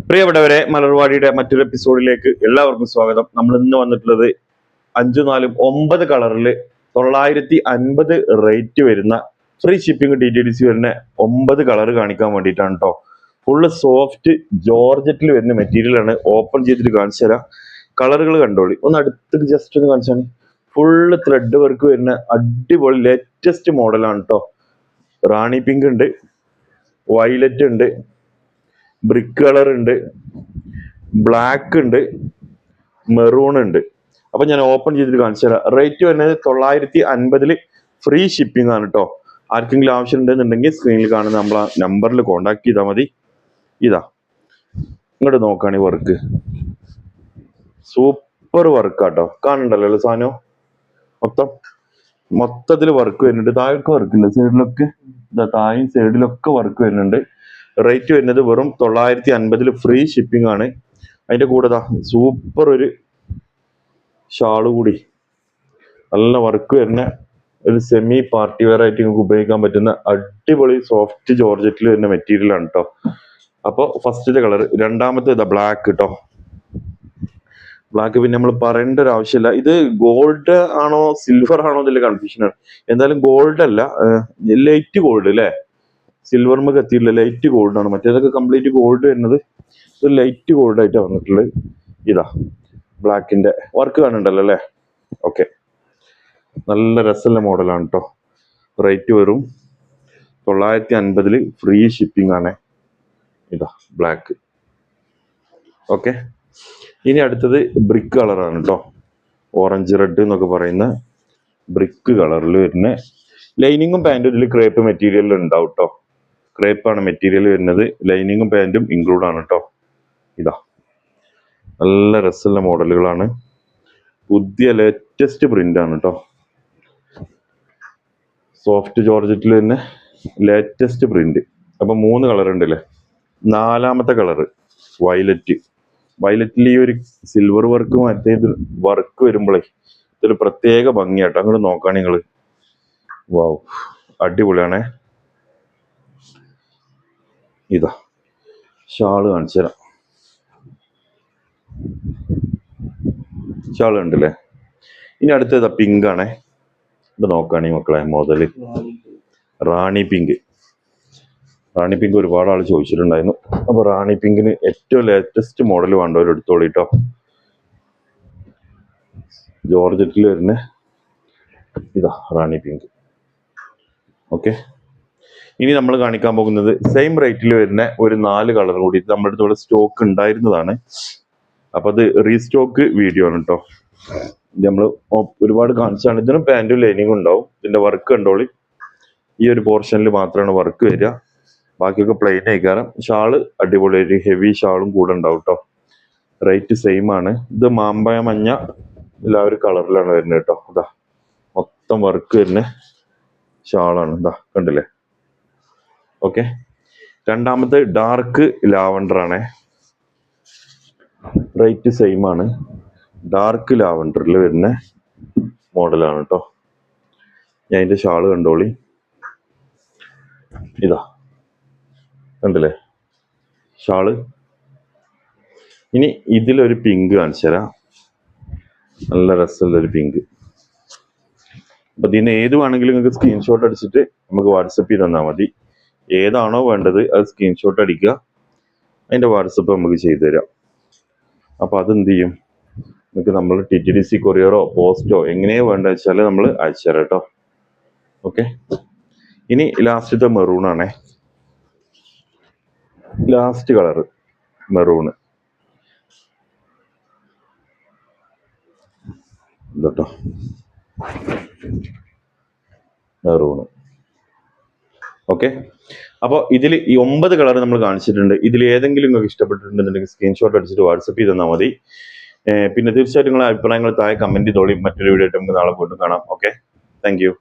പ്രിയപ്പെട്ടവരെ, മലർവാടിയുടെ മറ്റൊരു എപ്പിസോഡിലേക്ക് എല്ലാവർക്കും സ്വാഗതം. നമ്മൾ ഇന്ന് വന്നിട്ടുള്ളത് 5, 4, 9 കളറിൽ 950 റേറ്റ് വരുന്ന ഫ്രീ ഷിപ്പിംഗ് DTDC വരുന്ന 9 കളർ കാണിക്കാൻ വേണ്ടിയിട്ടാണ് കേട്ടോ. ഫുള്ള് സോഫ്റ്റ് ജോർജറ്റിൽ വരുന്ന മെറ്റീരിയൽ ആണ്. ഓപ്പൺ ചെയ്തിട്ട് കാണിച്ചു തരാം. കളറുകൾ കണ്ടോളി. ഒന്ന് അടുത്തേക്ക് ജസ്റ്റ് ഒന്ന് കാണിച്ചാണ്. ഫുള്ള് ത്രെഡ് വർക്ക് വരുന്ന അടിപൊളി ലേറ്റസ്റ്റ് മോഡലാണ് കേട്ടോ. റാണി പിങ്ക് ഉണ്ട്, വയലറ്റ് ഉണ്ട്, ബ്രിക്ക് കളർ ഉണ്ട്, ബ്ലാക്ക് ഉണ്ട്, മെറൂൺ ഉണ്ട്. അപ്പൊ ഞാൻ ഓപ്പൺ ചെയ്തിട്ട് കാണിച്ചു തരാം. റേറ്റ് വരുന്നത് 950 ഫ്രീ ഷിപ്പിംഗ് ആണ് കേട്ടോ. ആർക്കെങ്കിലും ആവശ്യം ഉണ്ടെന്നുണ്ടെങ്കിൽ സ്ക്രീനിൽ കാണുന്ന നമ്മളെ നമ്പറിൽ കോണ്ടാക്ട് ചെയ്താൽ മതി. ഇതാ ഇങ്ങോട്ട് നോക്കുകയാണ്. Work super വർക്കാട്ടോ. കാണണ്ടല്ലോ സാധനം മൊത്തത്തിൽ വർക്ക് വരുന്നുണ്ട്. താഴേക്ക് വർക്ക് ഉണ്ട്, സൈഡിലൊക്കെ താഴെയും സൈഡിലൊക്കെ വർക്ക് വരുന്നുണ്ട്. റേറ്റ് വരുന്നത് വെറും 950 ഫ്രീ ഷിപ്പിംഗ് ആണ്. അതിന്റെ കൂടെ സൂപ്പർ ഒരു ഷാള് കൂടി, നല്ല വർക്ക് വരുന്ന ഒരു സെമി പാർട്ടി വെയർ ആയിട്ട് നിങ്ങൾക്ക് ഉപയോഗിക്കാൻ പറ്റുന്ന അടിപൊളി സോഫ്റ്റ് ജോർജറ്റിൽ വരുന്ന മെറ്റീരിയൽ ആണ് കേട്ടോ. അപ്പോൾ ഫസ്റ്റത്തെ കളർ. രണ്ടാമത്തെ ബ്ലാക്ക് കേട്ടോ. ബ്ലാക്ക് പിന്നെ നമ്മൾ പറയേണ്ട ഒരു ആവശ്യമില്ല. ഇത് ഗോൾഡ് ആണോ സിൽവർ ആണോ എന്നുള്ള കൺഫ്യൂഷനാണ്. എന്തായാലും ഗോൾഡ് അല്ല, ലൈറ്റ് ഗോൾഡ് അല്ലേ. സിൽവർമൊക്കെ എത്തിയില്ല, ലൈറ്റ് ഗോൾഡ് ആണ്. മറ്റേതൊക്കെ കംപ്ലീറ്റ് ഗോൾഡ് വരുന്നത്, ഇത് ലൈറ്റ് ഗോൾഡ് ആയിട്ടാണ് വന്നിട്ടുള്ളത്. ഇതാ ബ്ലാക്കിന്റെ വർക്ക് കാണുന്നുണ്ടല്ലോ അല്ലേ. ഓക്കെ, നല്ല രസമുള്ള മോഡലാണ് കേട്ടോ. റേറ്റ് വരും 950 ഫ്രീ ഷിപ്പിംഗ് ആണ്. ഇതാ ബ്ലാക്ക്. ഓക്കെ, ഇനി അടുത്തത് ബ്രിക്ക് കളറാണ് കേട്ടോ. ഓറഞ്ച് റെഡ് എന്നൊക്കെ പറയുന്ന ബ്രിക്ക് കളറിൽ വരുന്ന ലൈനിങ്ങും പാൻറ്റും ഇതിൽ ക്രേപ്പ് മെറ്റീരിയൽ ഉണ്ടാവും കേട്ടോ. ക്രേപ്പാണ് മെറ്റീരിയൽ വരുന്നത്. ലൈനിങ്ങും പാൻറ്റും ഇൻക്ലൂഡ് ആണ് കേട്ടോ. ഇതാ നല്ല രസമുള്ള മോഡലുകളാണ്. പുതിയ ലേറ്റസ്റ്റ് പ്രിന്റ് ആണ് കേട്ടോ. സോഫ്റ്റ് ജോർജറ്റിൽ തന്നെ ലേറ്റസ്റ്റ് പ്രിന്റ്. അപ്പൊ 3 കളർ ഉണ്ടല്ലേ. നാലാമത്തെ കളറ് വയലറ്റ്. വയലറ്റിൽ ഈ ഒരു സിൽവർ വർക്ക് മറ്റേത് വർക്ക് വരുമ്പോഴേ ഇതൊരു പ്രത്യേക ഭംഗിയാട്ടോ. അങ്ങോട്ട് നോക്കുകയാണെങ്കിൽ നിങ്ങള് വാവ്, അടിപൊളിയാണേ. ഇതാ ഷാള് കാണിച്ചു തരാം. ഷാള് ഉണ്ടല്ലേ. ഇനി അടുത്തത് പിങ്ക് ആണേ. ഇത് നോക്കുകയാണെങ്കിൽ മക്കളെ, മുതല് റാണി പിങ്ക്. റാണി പിങ്ക് ഒരുപാട് ആൾ ചോദിച്ചിട്ടുണ്ടായിരുന്നു. അപ്പൊ റാണി പിങ്കിന് ഏറ്റവും ലേറ്റസ്റ്റ് മോഡൽ വേണ്ടവർ എടുത്തോളൂ കേട്ടോ. ജോർജറ്റിൽ വരുന്ന ഇതാ റാണി പിങ്ക്. ഓക്കെ, ഇനി നമ്മൾ കാണിക്കാൻ പോകുന്നത് സെയിം റേറ്റിൽ വരുന്ന ഒരു 4 കളർ കൂടി നമ്മുടെ അടുത്തോടെ സ്റ്റോക്ക് ഉണ്ടായിരുന്നതാണ്. അപ്പൊ അത് റീസ്റ്റോക്ക് വീഡിയോ ആണ് കേട്ടോ. നമ്മൾ ഒരുപാട് കാണിച്ചാണ്. ഇതിനും പാൻറ്റും ലൈനിങ്ങും ഉണ്ടാവും. ഇതിന്റെ വർക്ക് കണ്ടോളി. ഈ ഒരു പോർഷനിൽ മാത്രമാണ് വർക്ക് വരിക, ബാക്കിയൊക്കെ പ്ലെയിൻ ആയിക്കാരം. ഷാള് അടിപൊളി ഒരു ഹെവി ഷാളും കൂടെ ഉണ്ടാവും കേട്ടോ. റേറ്റ് സെയിം ആണ്. ഇത് മാമ്പഴ മഞ്ഞ എല്ലാവരും കളറിലാണ് വരുന്നത് കേട്ടോ. ഇതാ മൊത്തം വർക്ക് വരുന്ന ഷാളാണ്. ഇതാ കണ്ടില്ലേ. ഓക്കെ, രണ്ടാമത്തെ ഡാർക്ക് ലാവണ്ടർ ആണേ. റേറ്റ് സെയിം ആണ്. ഡാർക്ക് ലാവണ്ടറിൽ വരുന്ന മോഡലാണ് കേട്ടോ. ഞാൻ അതിന്റെ ഷാള് കണ്ടോളി. ഇതാ കണ്ടില്ലേ ഷാള്. ഇനി ഇതിലൊരു പിങ്ക് കാണിച്ചു തരാം. നല്ല രസമുള്ളൊരു പിങ്ക്. അപ്പൊ ഇതിന് ഏത് വേണമെങ്കിലും നിങ്ങൾക്ക് സ്ക്രീൻഷോട്ട് അടിച്ചിട്ട് നമുക്ക് വാട്സപ്പ് ചെയ്ത് തന്നാൽ മതി. ഏതാണോ വേണ്ടത് അത് സ്ക്രീൻഷോട്ട് അടിക്കുക, അതിന്റെ വാട്സപ്പ് നമുക്ക് ചെയ്തു തരാം. അപ്പൊ അതെന്ത് ചെയ്യും, നിങ്ങൾക്ക് നമ്മൾ TTDC കൊറിയറോ പോസ്റ്റോ എങ്ങനെയോ വേണ്ട വെച്ചാൽ നമ്മൾ അയച്ചു തരാം കേട്ടോ. ഓക്കെ, ഇനി ലാസ്റ്റത്തെ മെറൂൺ ആണേ. ലാസ്റ്റ് കളർ മെറൂണ് ഇതട്ടോ. മെറൂണ്. ഓക്കെ, അപ്പോൾ ഇതിൽ ഈ 9 കളർ നമ്മൾ കാണിച്ചിട്ടുണ്ട്. ഇതിൽ ഏതെങ്കിലും നിങ്ങൾക്ക് ഇഷ്ടപ്പെട്ടിട്ടുണ്ടെന്നുണ്ടെങ്കിൽ സ്ക്രീൻഷോട്ട് അടിച്ചിട്ട് വാട്സപ്പ് ചെയ്ത് തന്നാൽ മതി. പിന്നെ തീർച്ചയായിട്ടും നിങ്ങളുടെ അഭിപ്രായങ്ങൾ താഴെ കമന്റ് ചെയ്തോളി. മറ്റൊരു വീഡിയോ ആയിട്ട് നമുക്ക് നാളെ വീണ്ടും കാണാം. Okay, thank you.